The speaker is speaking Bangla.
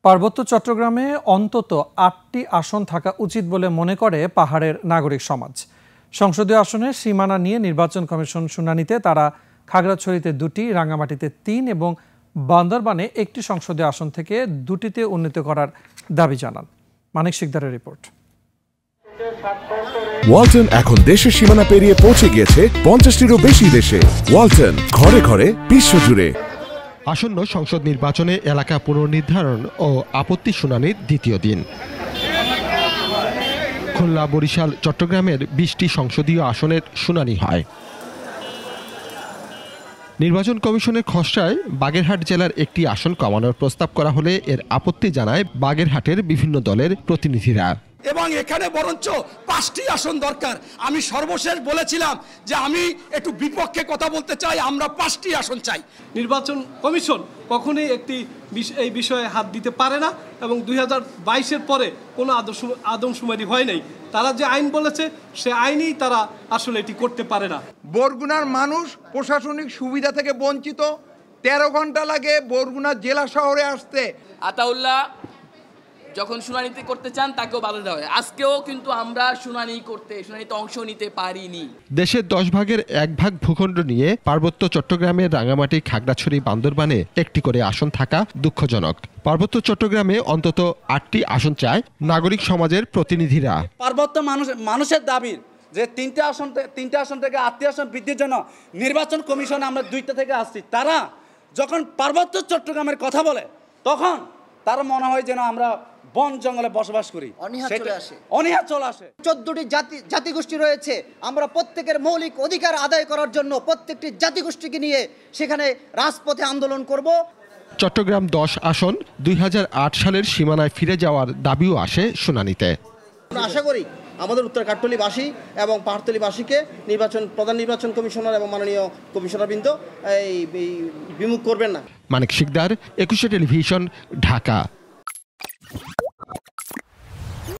পার্বত্য চট্টগ্রামে অন্তত ৮টি আসন থাকা উচিত বলে মনে করে পাহাড়ের নাগরিক সমাজ। সংসদীয় আসনের সীমানা নিয়ে নির্বাচন কমিশন শুনানিতে তারা খাগড়াছড়িতে ২টি, রাঙ্গামাটিতে ৩ এবং বান্দরবানে ১টি সংসদীয় আসন থেকে ২টিতে উন্নীত করার দাবি জানান। মানিক শিকদারের রিপোর্ট। ওয়ালটন এখন দেশের সীমানা পেরিয়ে পৌঁছে গিয়েছে ৫০টিরও বেশি দেশে। ওয়ালটন, ঘরে ঘরে বিশ্বজুড়ে। আসন্ন সংসদ নির্বাচনে এলাকা পুনর্নির্ধারণ ও আপত্তি শুনানির দ্বিতীয় দিন। খুলনা, বরিশাল, চট্টগ্রামের ২০টি সংসদীয় আসনের শুনানি হয়। নির্বাচন কমিশনের খসড়ায় বাগেরহাট জেলার একটি আসন কমানোর প্রস্তাব করা হলে এর আপত্তি জানায় বাগেরহাটের বিভিন্ন দলের প্রতিনিধিরা। এবং এখানে বরঞ্চ 5টি আসন দরকার। আমি সর্বশেষ বলেছিলাম যে আমি একটু বিপক্ষে কথা বলতে চাই, আমরা 5টি আসন চাই। নির্বাচন কমিশন কখনোই এই বিষয়ে হাত দিতে পারে না এবং 2022-এর পরে কোনো আদমশুমারি হয় নাই। তারা যে আইন বলেছে সে আইনেই তারা আসলে এটি করতে পারে না। বরগুনার মানুষ প্রশাসনিক সুবিধা থেকে বঞ্চিত। 13 ঘন্টা লাগে বরগুনা জেলা শহরে আসতে। আতাউল্লাহ যখন শুনানিতে করতে চান তাকেও বাধা দেওয়া হয়। আজকেও কিন্তু আমরা শুনানিতে অংশ নিতে পারিনি। দেশের 10 ভাগের 1 ভাগ ভূখণ্ড নিয়ে পার্বত্য চট্টগ্রামের রাঙ্গামাটি, খাগড়াছড়ি, বান্দরবানে 1টি করে আসন থাকা দুঃখজনক। পার্বত্য চট্টগ্রামে অন্তত 8টি আসন চায় নাগরিক সমাজের প্রতিনিধিরা। পার্বত্য মানুষের দাবির যে 3টে আসন থেকে 8টি আসন বৃদ্ধির জন্য নির্বাচন কমিশন আমরা 2টা থেকে আসছি। তারা যখন পার্বত্য চট্টগ্রামের কথা বলে তখন তার মনে হয় যেন আমরা বন জঙ্গলে বসবাস করি, অনীহা চলে আসে। 14টি জাতিগোষ্ঠী রয়েছে। আমরা প্রত্যেকের মৌলিক অধিকার আদায় করার জন্য প্রত্যেকটি জাতিগোষ্ঠীকে নিয়ে সেখানে রাজপথে আন্দোলন করব। চট্টগ্রাম 10 আসন 2008 সালের সীমানায় ফিরে যাওয়ার দাবিও আসে শুনানিতে। আশা করি আমাদের উত্তর কাঠতলীবাসী এবং পাহাড়তলীবাসীকে প্রধান নির্বাচন কমিশনার এবং মাননীয় কমিশনারবৃন্দ বিমুখ করবেন না। মানিক শিকদার, 21 টেলিভিশন, ঢাকা।